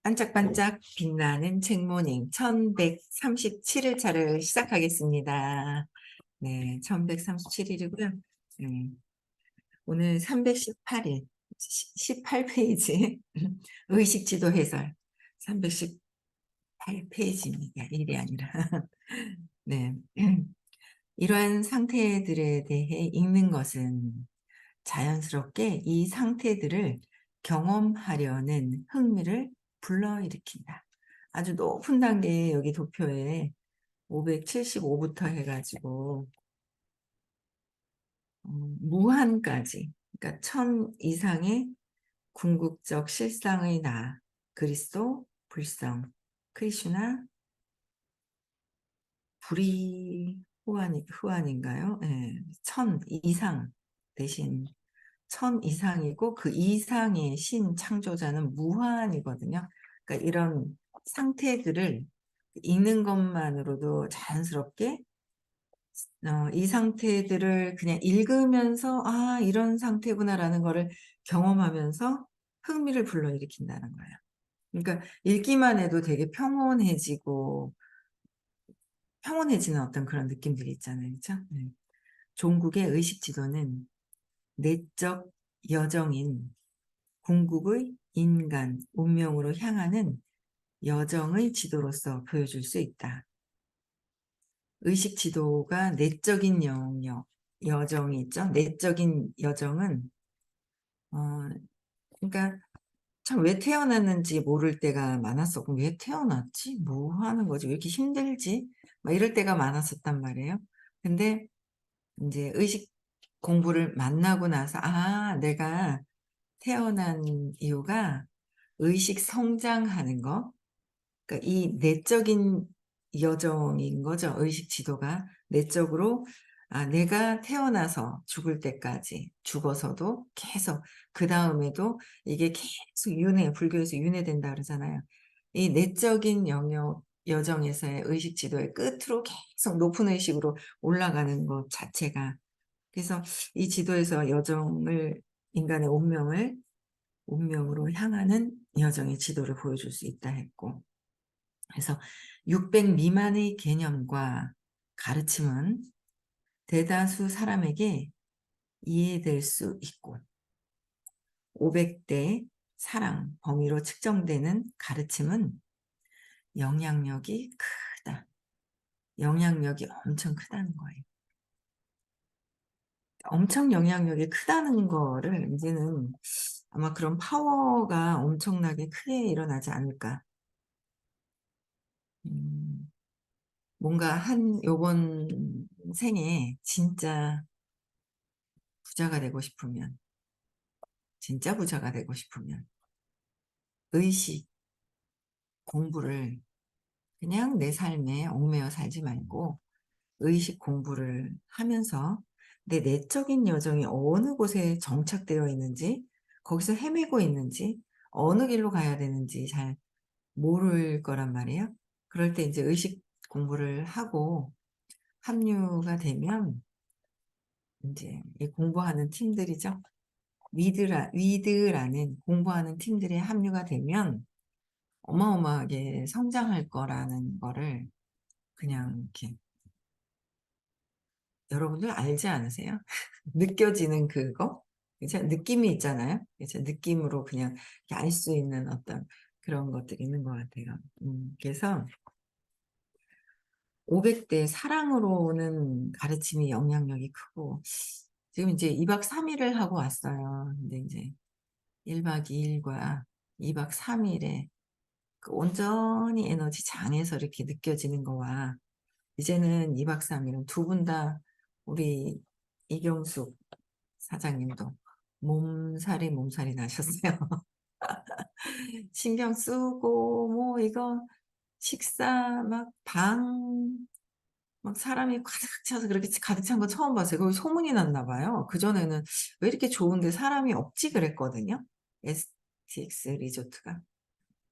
반짝반짝 빛나는 책모닝 1137일차를 시작하겠습니다. 네, 1137일이고요. 오늘 318일, 18페이지 의식지도 해설 318페이지입니다. 일이 아니라. 네. 이러한 상태들에 대해 읽는 것은 자연스럽게 이 상태들을 경험하려는 흥미를 불러일으킨다. 아주 높은 단계에 여기 도표에 575부터 해가지고 무한까지, 그러니까 1000 이상의 궁극적 실상의 나, 그리스도, 불성, 크리슈나, 불이 후한인가요? 네, 1000 이상 대신 1000 이상이고 그 이상의 신 창조자는 무한이거든요. 그러니까 이런 상태들을 읽는 것만으로도 자연스럽게 이 상태들을 그냥 읽으면서 아 이런 상태구나라는 거를 경험하면서 흥미를 불러일으킨다는 거예요. 그러니까 읽기만 해도 되게 평온해지는 어떤 그런 느낌들이 있잖아요. 그렇죠? 네. 종국의 의식지도는 내적 여정인 궁극의 인간, 운명으로 향하는 여정의 지도로서 보여줄 수 있다. 의식 지도가 내적인 영역, 여정이 있죠. 내적인 여정은 그러니까 참 왜 태어났는지 모를 때가 많았어. 그럼 왜 태어났지? 뭐 하는 거지? 왜 이렇게 힘들지? 막 이럴 때가 많았었단 말이에요. 근데 이제 의식 공부를 만나고 나서 아 내가 태어난 이유가 의식 성장하는 거, 그러니까 이 내적인 여정인 거죠. 의식 지도가 내적으로 아 내가 태어나서 죽을 때까지 죽어서도 계속 그 다음에도 이게 계속 불교에서 윤회된다 그러잖아요. 이 내적인 영역 여정에서의 의식 지도의 끝으로 계속 높은 의식으로 올라가는 것 자체가, 그래서 이 지도에서 여정을 인간의 운명으로 향하는 여정의 지도를 보여줄 수 있다 했고, 그래서 600 미만의 개념과 가르침은 대다수 사람에게 이해될 수 있고 500대 사랑 범위로 측정되는 가르침은 영향력이 크다. 영향력이 엄청 크다는 거예요. 엄청 영향력이 크다는 거를 이제는 아마 그런 파워가 엄청나게 크게 일어나지 않을까. 뭔가 요번 생에 진짜 부자가 되고 싶으면, 진짜 부자가 되고 싶으면, 의식 공부를 그냥 내 삶에 얽매여 살지 말고, 의식 공부를 하면서 내 내적인 여정이 어느 곳에 정착되어 있는지, 거기서 헤매고 있는지, 어느 길로 가야 되는지 잘 모를 거란 말이에요. 그럴 때 이제 의식 공부를 하고 합류가 되면, 이제 이 공부하는 팀들이죠. 위드라는 공부하는 팀들에 합류가 되면 어마어마하게 성장할 거라는 거를 그냥 이렇게 여러분들 알지 않으세요? 느껴지는 그거? 그죠? 느낌이 있잖아요. 그죠? 느낌으로 그냥 알 수 있는 어떤 그런 것들이 있는 것 같아요. 그래서 500대 사랑으로 오는 가르침이 영향력이 크고, 지금 이제 2박 3일을 하고 왔어요. 근데 이제 1박 2일과 2박 3일에 그 온전히 에너지 장에서 이렇게 느껴지는 거와, 이제는 2박 3일은 두 분 다 우리 이경숙 사장님도 몸살이 나셨어요. 신경 쓰고 뭐 이거 식사 막 사람이 가득 차서 그렇게 가득 찬 거 처음 봤어요. 거기 소문이 났나 봐요. 그전에는 왜 이렇게 좋은데 사람이 없지 그랬거든요. STX 리조트가.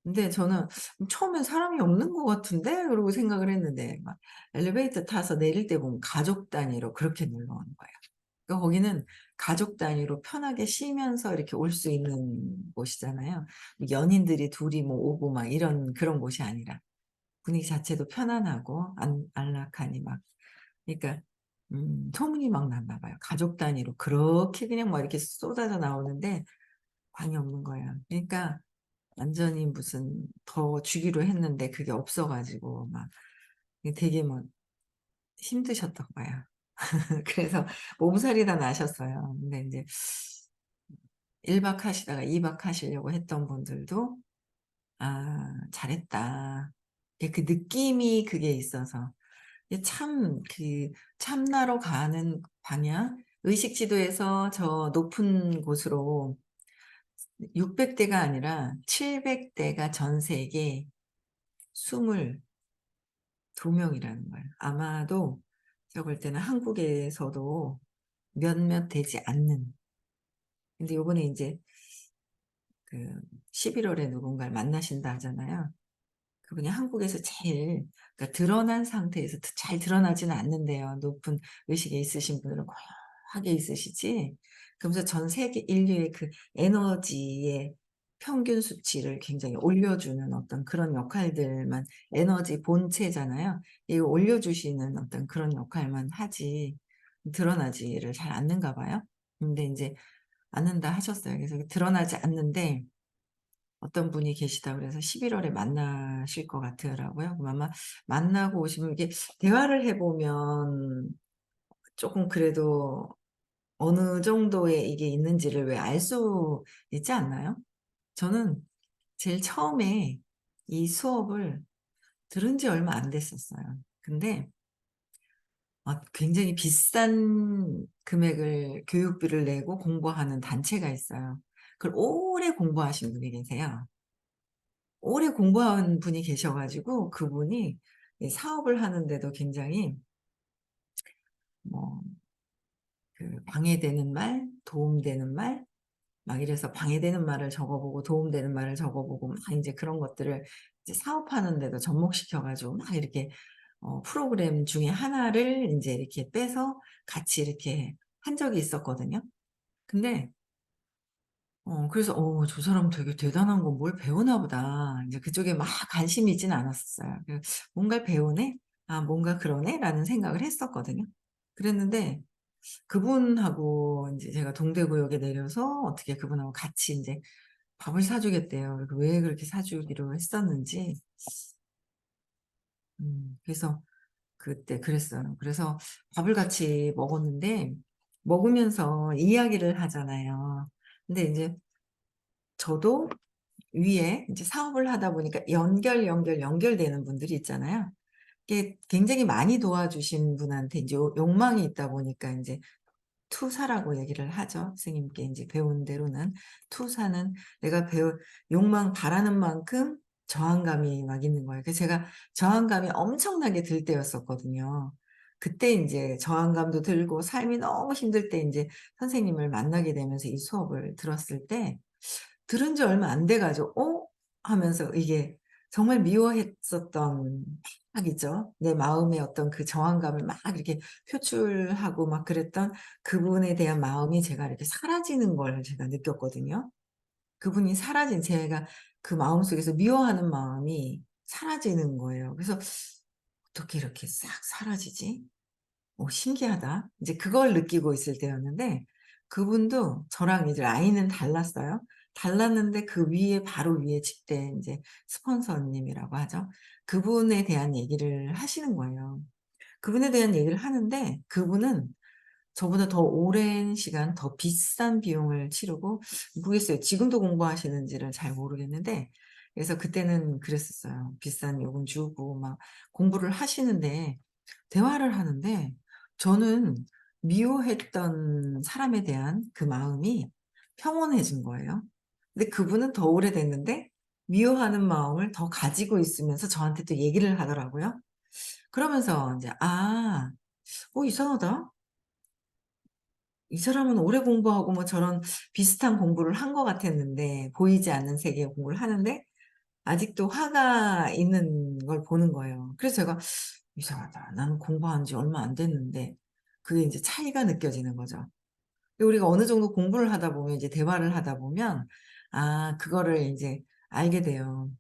근데 저는 처음엔 사람이 없는 것 같은데? 그러고 생각을 했는데, 막 엘리베이터 타서 내릴 때 보면 가족 단위로 그렇게 놀러 오는 거예요. 그러니까 거기는 가족 단위로 편하게 쉬면서 이렇게 올 수 있는 곳이잖아요. 연인들이 둘이 뭐 오고 막 이런 그런 곳이 아니라 분위기 자체도 편안하고 안락하니 막 그러니까 소문이 막 났나 봐요. 가족 단위로 그렇게 그냥 막 이렇게 쏟아져 나오는데 방이 없는 거예요. 그러니까 완전히 무슨 더 주기로 했는데 그게 없어 가지고 막 되게 뭐 힘드셨던 거예요. 그래서 몸살이 다 나셨어요. 근데 인제 1박 하시다가 2박 하시려고 했던 분들도 '아 잘했다.' 그 느낌이 그게 있어서 이게 참 참나로 가는 방향 의식 지도에서 저 높은 곳으로 600 대가 아니라 700 대가 전 세계 22 명이라는 거예요. 아마도 제가 볼 때는 한국에서도 몇몇 되지 않는 근데 요번에 인제 그 11 월에 누군가를 만나신다 하잖아요. 그분이 한국에서 제일 그러니까 드러난 상태에서 잘 드러나지는 않는데요. 높은 의식에 있으신 분들은 고요하게 있으시지 그러면서 전 세계 인류의 그 에너지의 평균 수치를 굉장히 올려주는 어떤 그런 역할들만 에너지 본체잖아요. 이 올려주시는 어떤 그런 역할만 하지 드러나지를 잘 않는가 봐요. 근데 인제 않는다 하셨어요. 그래서 드러나지 않는데 어떤 분이 계시다 그래서 11 월에 만나실 것 같더라고요. 그럼 아마 만나고 오시면 이게 대화를 해 보면 쪼끔 그래도 어느 정도의 이게 있는지를 왜 알 수 있지 않나요? 저는 제일 처음에 이 수업을 들은 지 얼마 안 됐었어요. 근데 굉장히 비싼 금액을 교육비를 내고 공부하는 단체가 있어요. 그걸 오래 공부하신 분이 계세요. 오래 공부한 분이 계셔 가지고 그분이 이 사업을 하는데도 굉장히 뭐 방해되는 말, 도움되는 말 막 이래서 방해되는 말을 적어 보고 도움되는 말을 적어 보고 막 인제 그런 것들을 이제 사업하는 데도 접목시켜 가지고 막 이렇게 프로그램 중에 하나를 인제 이렇게 빼서 같이 이렇게 한 적이 있었거든요. 근데 그래서 '저 사람 되게 대단한 거 뭘 배우나 보다.' 인제 그쪽에 막 관심이 있지는 않았었어요. '뭔가를 배우네? 아 뭔가 그러네?'라는 생각을 했었거든요. 그랬는데 그분하고 인제 제가 동대구역에 내려서 어떻게 그분하고 같이 인제 밥을 사 주겠대요. 그리고 왜 그렇게 사 주기로 했었는지 그래서 그때 그랬어요. 그래서 밥을 같이 먹었는데 먹으면서 이야기를 하잖아요. 근데 인제 저도 위에 이제 사업을 하다 보니까 연결되는 분들이 있잖아요. 이게 굉장히 많이 도와주신 분한테 인제 욕망이 있다 보니까 인제 투사라고 얘기를 하죠. 스님께 인제 배운 대로는. 투사는 내가 욕망 바라는 만큼 저항감이 막 있는 거예요. 그래서 제가 저항감이 엄청나게 들 때였었거든요. 그때 인제 저항감도 들고 삶이 너무 힘들 때 인제 선생님을 만나게 되면서 이 수업을 들었을 때 들은 지 얼마 안 돼 가지고 '어?' 하면서 이게 정말 미워했었던 막 있죠. 내 마음의 어떤 그 저항감을 막 이렇게 표출하고 막 그랬던 그분에 대한 마음이 제가 이렇게 사라지는 걸 제가 느꼈거든요. 그분이 사라진 제가 그 마음속에서 미워하는 마음이 사라지는 거예요. 그래서 '어떻게 이렇게 싹 사라지지?' '신기하다.' 이제 그걸 느끼고 있을 때였는데 그분도 저랑 이제 라인은 달랐어요. 달랐는데 그 위에 바로 위에 집대 인제 스폰서님이라고 하죠. 그분에 대한 얘기를 하시는 거예요. 그분에 대한 얘기를 하는데 그분은 저보다 더 오랜 시간 더 비싼 비용을 치르고 모르겠어요. 지금도 공부하시는지를 잘 모르겠는데 그래서 그때는 그랬었어요. 비싼 요금 주고 막 공부를 하시는데 대화를 하는데 저는 미워했던 사람에 대한 그 마음이 평온해진 거예요. 근데 그분은 더 오래됐는데 미워하는 마음을 더 가지고 있으면서 저한테 또 얘기를 하더라고요. 그러면서 인제 '아 이상하다. 이 사람은 오래 공부하고 뭐 저런 비슷한 공부를 한 것 같았는데 보이지 않는 세계의 공부를 하는데 아직도 화가 있는 걸 보는 거예요. 그래서 제가 '이상하다. 나는 공부한 지 얼마 안 됐는데.' 그게 인제 차이가 느껴지는 거죠. 우리가 어느 정도 공부를 하다 보면 이제 대화를 하다 보면 그거를 인제 알게 돼요.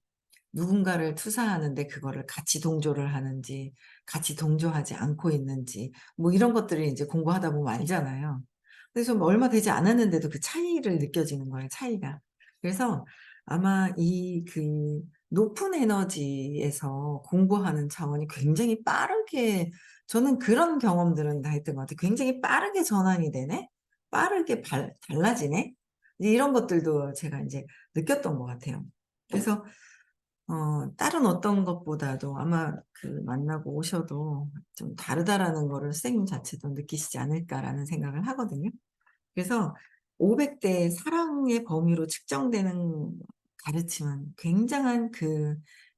누군가를 투사하는데 그거를 같이 동조를 하는지 같이 동조하지 않고 있는지 뭐 이런 것들을 인제 공부하다 보면 알잖아요. 그래서 뭐 얼마 되지 않았는데도 그 차이를 느껴지는 거예요, 차이가. 그래서 아마 이 높은 에너지에서 공부하는 차원이 굉장히 빠르게, 저는 그런 경험들은 다 했던 것 같아요. '굉장히 빠르게 전환이 되네. 빠르게 달라지네.' 이제 이런 것들도 제가 인제 느꼈던 것 같아요. 그래서 다른 어떤 것보다도 아마 만나고 오셔도 좀 다르다라는 거를 선생님 자체도 느끼시지 않을까라는 생각을 하거든요. 그래서 500대 사랑의 범위로 측정되는 가르침은 굉장한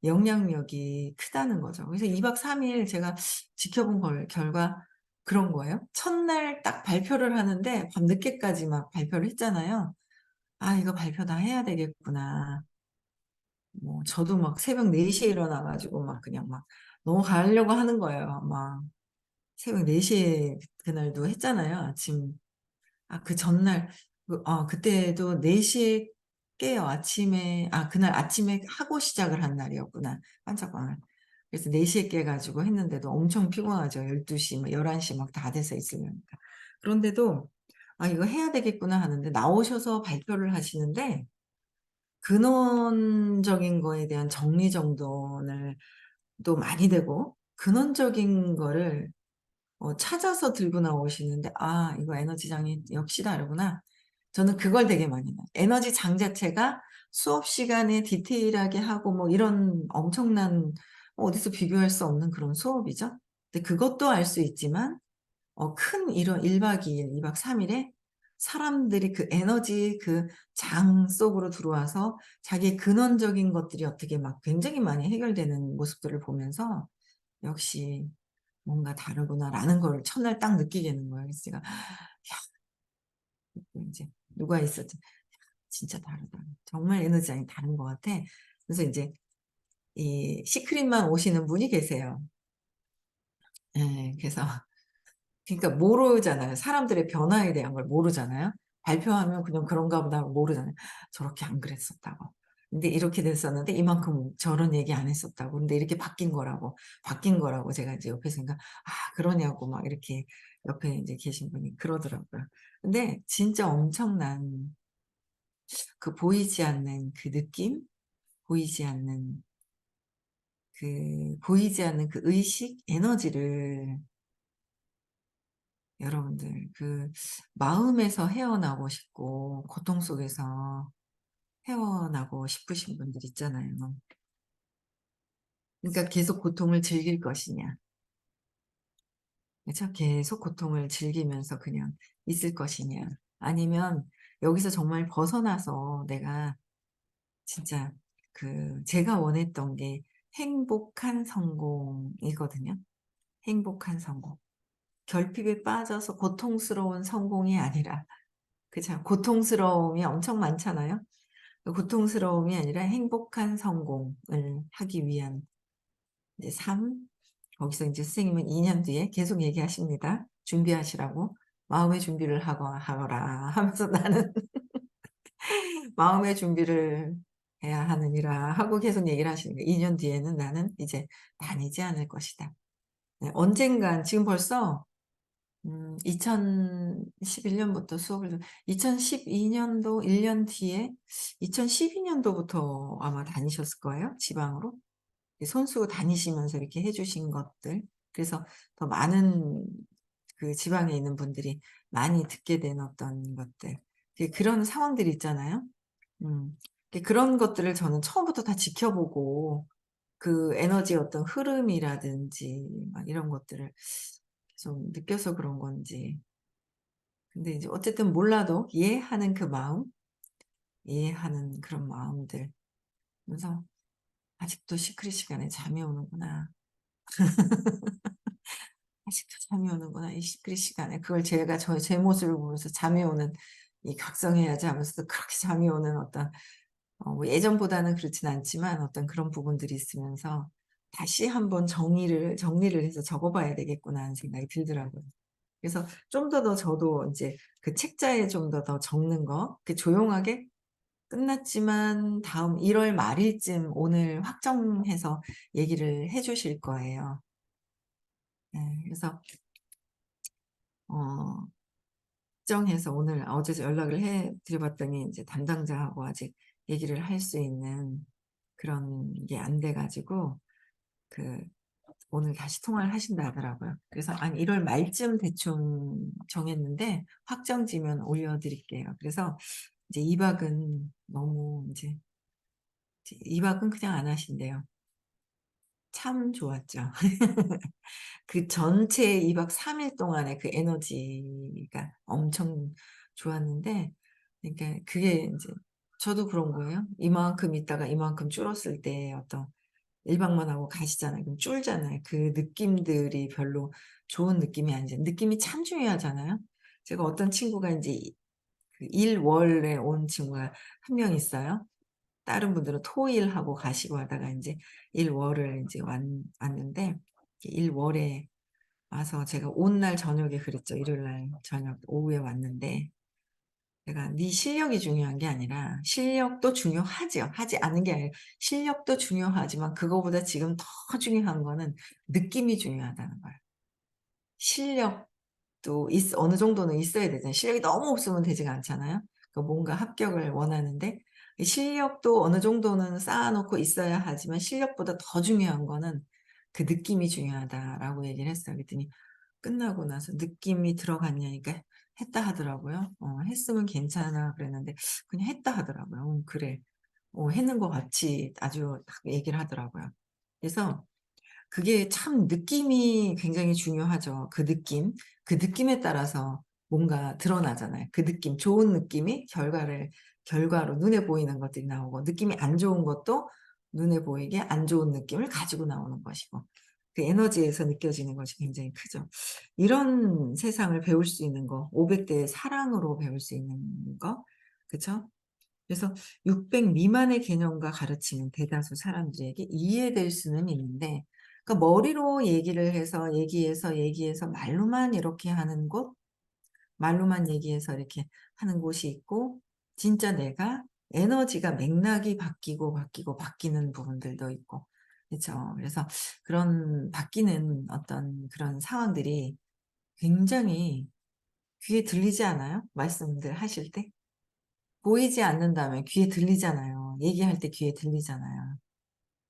영향력이 크다는 거죠. 그래서 2박 3일 제가 지켜본 결과 그런 거예요. 첫날 딱 발표를 하는데 밤늦게까지 막 발표를 했잖아요. '아 이거 발표 다 해야 되겠구나.' 뭐 저도 막 새벽 4 시에 일어나 가지고 막 그냥 막 넘어가려고 하는 거예요. 막 새벽 4 시에 그날도 했잖아요, 아침. 그 전날 그때도 4 시에 깨요. 아침에 그날 아침에 하고 시작을 한 날이었구나, 반짝방을. 그래서 4 시에 깨 가지고 했는데도 엄청 피곤하죠. 12시 막 11시 막 다 돼서 있으려니까. 그런데도 '아 이거 해야 되겠구나.' 하는데 나오셔서 발표를 하시는데 근원적인 거에 대한 정리정돈을 또 많이 되고 근원적인 거를 찾아서 들고 나오시는데 '아 이거 에너지장이 역시 다르구나.' 저는 그걸 되게 많이 봐요. 에너지장 자체가 수업 시간에 디테일하게 하고 뭐 이런 엄청난 어디서 비교할 수 없는 그런 수업이죠. 근데 그것도 알 수 있지만 큰 이런 1박 2일, 2박 3 일에 사람들이 그 에너지 장 속으로 들어와서 자기의 근원적인 것들이 어떻게 막 굉장히 많이 해결되는 모습들을 보면서 '역시 뭔가 다르구나.'라는 걸 첫날 딱 느끼게 되는 거예요. 그래서 제가 인제 누가 있었지 '진짜 다르다. 정말 에너지장이 다른 것 같아.' 그래서 인제 이 시크릿만 오시는 분이 계세요. 예. 그래서 그러니까 모르잖아요. 사람들의 변화에 대한 걸 모르잖아요. 발표하면 그냥 그런가 보다 하고 모르잖아요. 저렇게 안 그랬었다고. 근데 이렇게 됐었는데 이만큼 저런 얘기 안 했었다고. 근데 이렇게 바뀐 거라고 제가 이제 옆에서 그러니까 그러냐고 막 이렇게 옆에 인제 계신 분이 그러더라고요. 근데 진짜 엄청난 보이지 않는 느낌? 보이지 않는 보이지 않는 의식, 에너지를 여러분들 마음에서 헤어나고 싶고 고통 속에서 헤어나고 싶으신 분들 있잖아요. 그러니까 계속 고통을 즐길 것이냐. 그죠? 계속 고통을 즐기면서 그냥 있을 것이냐. 아니면 여기서 정말 벗어나서 내가 진짜 제가 원했던 게 행복한 성공이거든요. 행복한 성공. 결핍에 빠져서 고통스러운 성공이 아니라, 그죠? 고통스러움이 엄청 많잖아요. 고통스러움이 아니라 행복한 성공을 하기 위한 이제 삶. 거기서 인제 선생님은 2년 뒤에 계속 얘기하십니다. 준비하시라고. "마음의 준비를 하거라." 하면서 나는 "마음의 준비를 해야 하느니라." 하고 계속 얘기를 하시는 거예요. "2년 뒤에는 나는 이제 다니지 않을 것이다." 네, 언젠간 지금 벌써 2011 년부터 수업을 2012 년도 1년 뒤에 2012 년도부터 아마 다니셨을 거예요, 지방으로. 손수 다니시면서 이렇게 해 주신 것들. 그래서 더 많은 지방에 있는 분들이 많이 듣게 된 어떤 것들. 그런 상황들이 있잖아요. 음. 그런 것들을 저는 처음부터 다 지켜보고 에너지의 어떤 흐름이라든지 막 이런 것들을 좀 느껴서 그런 건지. 근데 이제 어쨌든 몰라도 이해하는 마음, 이해하는 그런 마음들. 그래서 '아직도 시크릿 시간에 잠이 오는구나. 아직도 잠이 오는구나. 이 시크릿 시간에.' 그걸 제가 제 모습을 보면서 잠이 오는, 이 '각성해야지.' 하면서도 그렇게 잠이 오는 어떤 뭐 예전보다는 그렇진 않지만 어떤 그런 부분들이 있으면서 '다시 한번 정리를 해서 적어 봐야 되겠구나.' 하는 생각이 들더라고요. 그래서 좀 더 저도 인제 그 책자에 좀 더 적는 거 그 조용하게 끝났지만 다음 1월 말일쯤 오늘 확정해서 얘기를 해 주실 거예요. 예. 그래서 어 확정해서 오늘 어제 연락을 해 드려 봤더니 인제 담당자하고 아직 얘기를 할 수 있는 그런 게 안 돼 가지고 그 오늘 다시 통화를 하신다 하더라고요. 그래서 한 1월 말쯤 대충 정했는데 확정지면 올려 드릴게요. 그래서 이제 2 박은 너무 인제 2 박은 그냥 안 하신대요. 참 좋았죠. 그 전체 2박 3일 동안의 그 에너지가 엄청 좋았는데 그러니까 그게 인제 저도 그런 거예요. 이만큼 있다가 이만큼 줄었을 때 어떤 1 박만 하고 가시잖아요. 그럼 줄잖아요. 그 느낌들이 별로 좋은 느낌이 아니잖아요. 느낌이 참 중요하잖아요. 제가 어떤 친구가 인제 그 일 월에 온 친구가 한 명 있어요. 다른 분들은 토 일 하고 가시고 하다가 인제 일 월을 인제 왔는데 일 월에 와서 제가 온 날 저녁에 그랬죠. 일요일 날 저녁 오후에 왔는데 제가 "네 실력이 중요한 게 아니라" 실력도 중요하죠. 하지 않은 게 아니라 실력도 중요하지만 그거보다 지금 더 중요한 거는 느낌이 중요하다는 거예요. 실력도 어느 정도는 있어야 되잖아요. 실력이 너무 없으면 되지가 않잖아요. 그 뭔가 합격을 원하는데 이 실력도 어느 정도는 쌓아 놓고 있어야 하지만 실력보다 더 중요한 거는 "그 느낌이 중요하다."라고 얘기를 했어요. 그랬더니 끝나고 나서 "느낌이 들어갔냐?"니까 "했다." 하더라고요. "했으면 괜찮아." 그랬는데 그냥 "했다." 하더라고요. 그래." 했는 것 같이 아주 딱 얘기를 하더라고요. 그래서 그게 참 느낌이 굉장히 중요하죠. 그 느낌. 그 느낌에 따라서 뭔가 드러나잖아요. 그 느낌, 좋은 느낌이 결과로 눈에 보이는 것들이 나오고 느낌이 안 좋은 것도 눈에 보이게 안 좋은 느낌을 가지고 나오는 것이고 그 에너지에서 느껴지는 것이 굉장히 크죠. 이런 세상을 배울 수 있는 거 500 대의 사랑으로 배울 수 있는 거 그쵸? 그래서 600 미만의 개념과 가르침은 대다수 사람들에게 이해될 수는 있는데 그러니까 머리로 얘기를 해서 얘기해서 말로만 이렇게 하는 곳, 말로만 얘기해서 이렇게 하는 곳이 있고 진짜 내가 에너지가 맥락이 바뀌는 부분들도 있고 그쵸. 그래서 그런 바뀌는 어떤 그런 상황들이 굉장히 귀에 들리지 않아요? 말씀들 하실 때? 보이지 않는다면 귀에 들리잖아요. 얘기할 때 귀에 들리잖아요.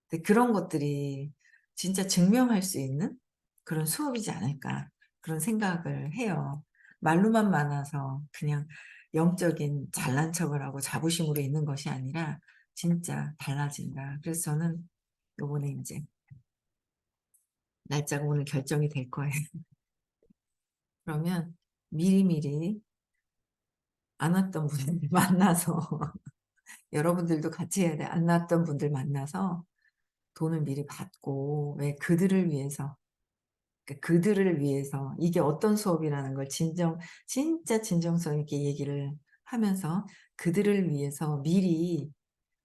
근데 그런 것들이 진짜 증명할 수 있는 그런 수업이지 않을까 그런 생각을 해요. 말로만 많아서 그냥 영적인 잘난 척을 하고 자부심으로 있는 것이 아니라 진짜 달라진다. 그래서 저는 요번에 인제 날짜가 오늘 결정이 될 거예요. 그러면 미리미리 안 왔던 분들 만나서 여러분들도 같이 해야 돼. 안 왔던 분들 만나서 돈을 미리 받고 왜 그들을 위해서 그들을 위해서 이게 어떤 수업이라는 걸 진짜 진정성 있게 얘기를 하면서 그들을 위해서 미리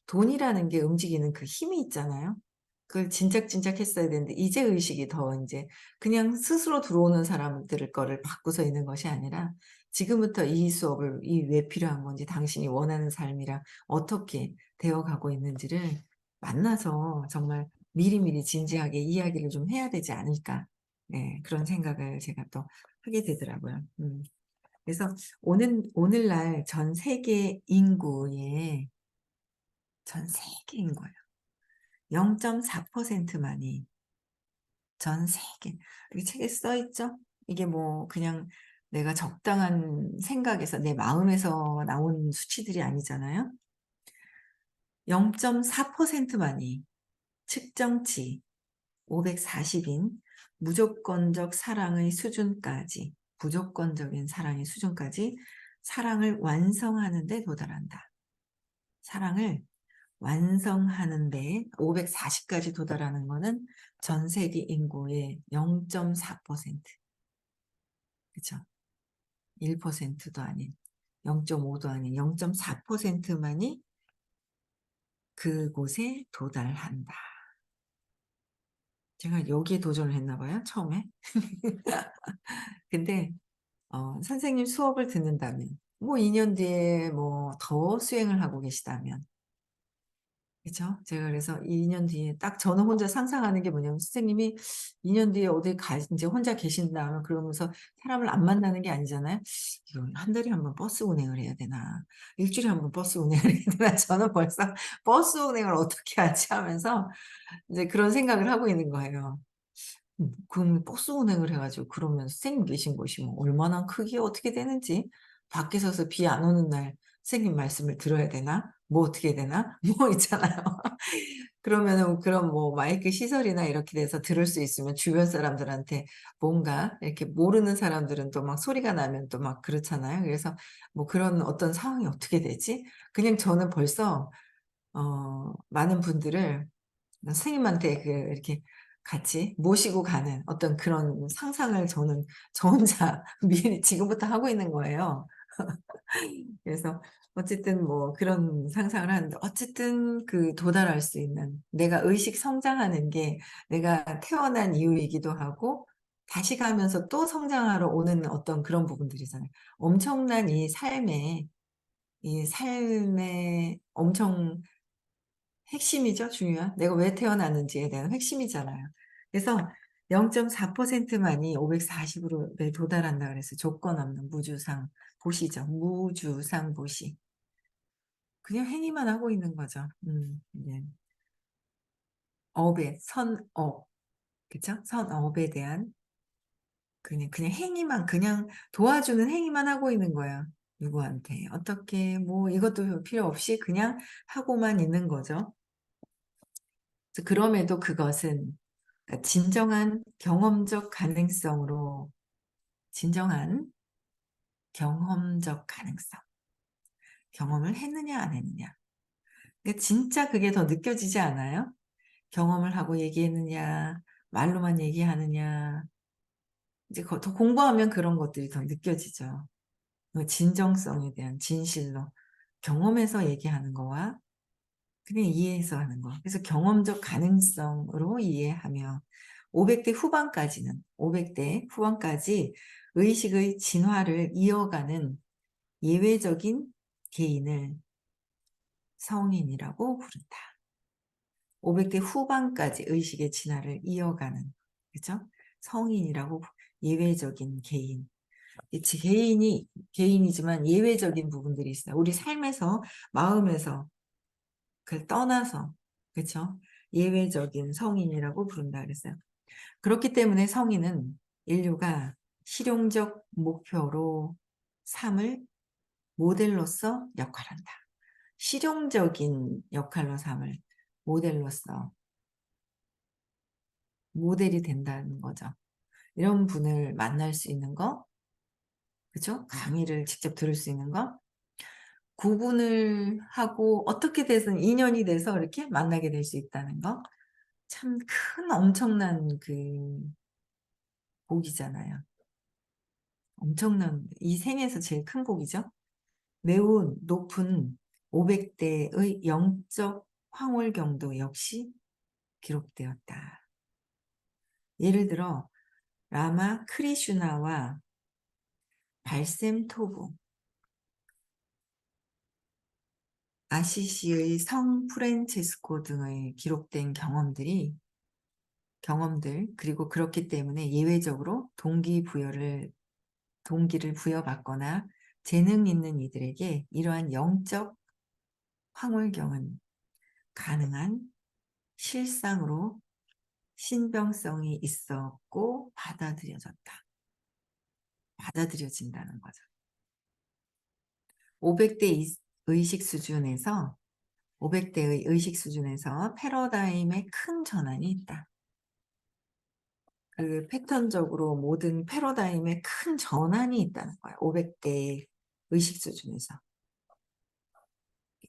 돈이라는 게 움직이는 그 힘이 있잖아요. 그걸 진작 했어야 되는데 이제 의식이 더 인제 그냥 스스로 들어오는 사람들 거를 받고서 있는 것이 아니라 지금부터 이 수업을 왜 필요한 건지 당신이 원하는 삶이랑 어떻게 되어 가고 있는지를 만나서 정말 미리미리 진지하게 이야기를 좀 해야 되지 않을까. 네 그런 생각을 제가 또 하게 되더라고요. 그래서 오늘날 전 세계 인구예요. 0.4% 만이 전 세계 여기 책에 써 있죠? 이게 뭐 그냥 내가 적당한 생각에서 내 마음에서 나온 수치들이 아니잖아요. 0.4% 만이 측정치 540인 무조건적인 사랑의 수준까지 사랑을 완성하는 데 도달한다. 사랑을 완성하는 데 540 까지 도달하는 거는 전 세계 인구의 0.4% 그쵸. 1%도 아닌 0.5도 아닌 0.4% 만이 그곳에 도달한다. 제가 여기에 도전을 했나 봐요 처음에. 근데 선생님 수업을 듣는다면, 뭐 2년 뒤에 뭐 더 수행을 하고 계시다면, 그죠? 제가 그래서 2년 뒤에 딱 저는 혼자 상상하는 게 뭐냐면 선생님이 2년 뒤에 어디 가 인제 혼자 계신다 그러면서 사람을 안 만나는 게 아니잖아요. '이거 한 달에 한 번 버스 운행을 해야 되나? 일 주일에 한 번 버스 운행을 해야 되나?' 저는 벌써 '버스 운행을 어떻게 하지?' 하면서 이제 그런 생각을 하고 있는 거예요. 그럼 버스 운행을 해 가지고 그러면 선생님 계신 곳이 뭐 얼마나 크기에 어떻게 되는지 밖에 서서 비 안 오는 날 선생님 말씀을 들어야 되나? 뭐 어떻게 해야 되나? 뭐 있잖아요. 그러면은 그런 뭐 마이크 시설이나 이렇게 돼서 들을 수 있으면 주변 사람들한테 뭔가 이렇게 모르는 사람들은 또 막 소리가 나면 또 막 그렇잖아요. 그래서 뭐 그런 어떤 상황이 어떻게 되지? 그냥 저는 벌써 많은 분들을 선생님한테 이렇게 같이 모시고 가는 어떤 그런 상상을 저는 저 혼자 미리 지금부터 하고 있는 거예요. 그래서 어쨌든 뭐 그런 상상을 하는데 어쨌든 도달할 수 있는 내가 의식 성장하는 게 내가 태어난 이유이기도 하고 다시 가면서 또 성장하러 오는 어떤 그런 부분들이잖아요. 엄청난 이 삶의 엄청 핵심이죠, 중요한. 내가 왜 태어났는지에 대한 핵심이잖아요. 그래서 0.4% 만이 540으로 에 도달한다 그랬어요. 조건 없는 무주상 보시죠. 무주상 보시. 그냥 행위만 하고 있는 거죠. 네. 업에 선업 그쵸? 선업에 대한 그냥 행위만 그냥 도와주는 행위만 하고 있는 거야. 누구한테 어떻게 뭐 이것도 필요 없이 그냥 하고만 있는 거죠. 그래서 그럼에도 그것은 그러니까 진정한 경험적 가능성으로 진정한 경험적 가능성. 경험을 했느냐 안 했느냐. 그러니까 진짜 그게 더 느껴지지 않아요? 경험을 하고 얘기했느냐 말로만 얘기하느냐. 이제 더 공부하면 그런 것들이 더 느껴지죠. 그 진정성에 대한 진실로 경험해서 얘기하는 거와 그냥 이해해서 하는 거. 그래서 경험적 가능성으로 이해하며 500대 후반까지 의식의 진화를 이어가는 예외적인 개인을 성인이라고 부른다. 500대 후반까지 의식의 진화를 이어가는 그죠? 성인이라고 예외적인 개인. 개인이지만 예외적인 부분들이 있어요. 우리 삶에서 마음에서 그걸 떠나서 그쵸? 예외적인 성인이라고 부른다 그랬어요. 그렇기 때문에 성인은 인류가 실용적 목표로 삼을 모델로서 역할한다. 실용적인 역할로 삼을 모델로서 모델이 된다는 거죠. 이런 분을 만날 수 있는 거, 그죠? 강의를 직접 들을 수 있는 거, 구분을 하고 어떻게 돼서 인연이 돼서 이렇게 만나게 될 수 있다는 거, 참 큰 엄청난 복이잖아요. 엄청난 이 생에서 제일 큰 복이죠. 매우 높은 500대의 영적 황홀경도 역시 기록되었다. 예를 들어 라마 크리슈나와 발셈토부, 아시시의 성 프란체스코 등의 기록된 경험들 그리고 그렇기 때문에 예외적으로 동기를 부여받거나 재능 있는 이들에게 이러한 영적 황홀경은 가능한 실상으로 신병성이 있었고 받아들여진다는 거죠. 500대 의식 수준에서 500대의 의식 수준에서 패러다임의 큰 전환이 있다. 패턴적으로 모든 패러다임에 큰 전환이 있다는 거예요. 500대 의식 수준에서.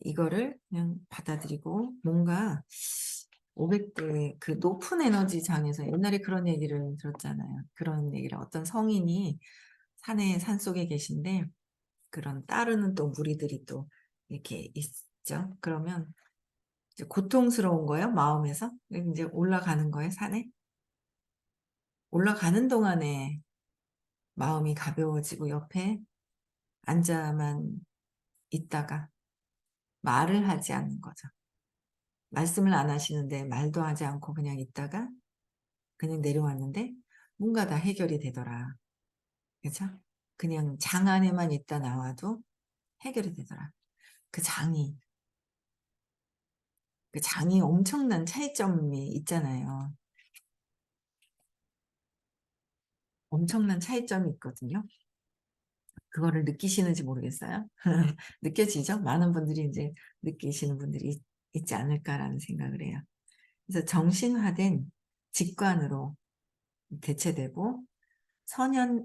이거를 그냥 받아들이고 뭔가 500대 높은 에너지 장에서 옛날에 그런 얘기를 들었잖아요. 그런 얘기를 어떤 성인이 산속에 계신데 그런 따르는 또 무리들이 또 이렇게 있죠. 그러면 이제 고통스러운 거예요, 마음에서. 이제 올라가는 거예요, 산에. 올라가는 동안에 마음이 가벼워지고 옆에 앉아만 있다가 말을 하지 않는 거죠. 말씀을 안 하시는데 말도 하지 않고 그냥 있다가 그냥 내려왔는데 뭔가 다 해결이 되더라. 그죠? 그냥 장 안에만 있다 나와도 해결이 되더라. 그 장이, 그 장이 엄청난 차이점이 있잖아요. 엄청난 차이점이 있거든요. 그거를 느끼시는지 모르겠어요. 느껴지죠? 많은 분들이 이제 느끼시는 분들이 있지 않을까라는 생각을 해요. 그래서 정신화된 직관으로 대체되고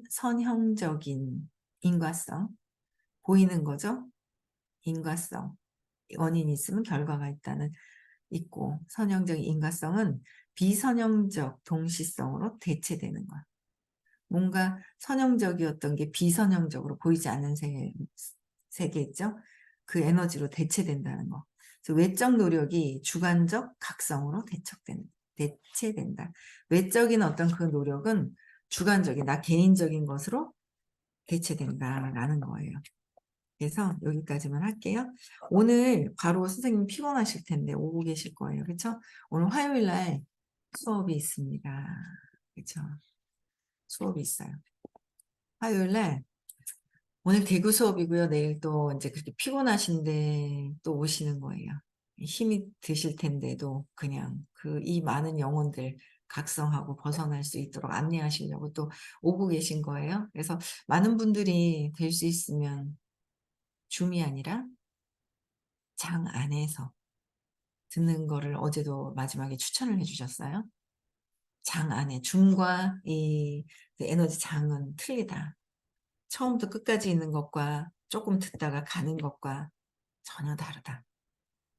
선형적인 인과성, 보이는 거죠? 인과성. 원인이 있으면 결과가 있고, 선형적인 인과성은 비선형적 동시성으로 대체되는 거야. 뭔가 선형적이었던 게 비선형적으로 보이지 않는 세계 있죠? 그 에너지로 대체된다는 거. 그래서 외적 노력이 주관적 각성으로 대체된다. 외적인 어떤 그 노력은 주관적인, 나 개인적인 것으로 대체된다라는 거예요. 그래서 여기까지만 할게요. 오늘 바로 선생님 피곤하실 텐데 오고 계실 거예요. 그렇죠? 오늘 화요일 날 수업이 있습니다. 그렇죠? 수업이 있어요. 화요일 날 오늘 대구 수업이고요. 내일 또 이제 그렇게 피곤하신데 또 오시는 거예요. 힘이 드실 텐데도 그냥 이 많은 영혼들 각성하고 벗어날 수 있도록 안내하시려고 또 오고 계신 거예요. 그래서 많은 분들이 될 수 있으면 줌이 아니라 장 안에서 듣는 거를 어제도 마지막에 추천을 해주셨어요. 장 안에 줌과 그 에너지 장은 틀리다. 처음부터 끝까지 있는 것과 조금 듣다가 가는 것과 전혀 다르다.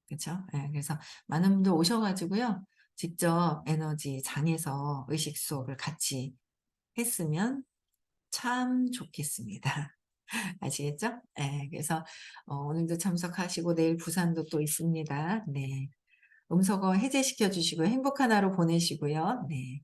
그렇죠? 네, 그래서 많은 분들 오셔가지고요. 직접 에너지 장에서 의식 수업을 같이 했으면 참 좋겠습니다. 아시겠죠? 네, 그래서 오늘도 참석하시고 내일 부산도 또 있습니다. 네, 음소거 해제시켜 주시고 행복한 하루 보내시고요. 네.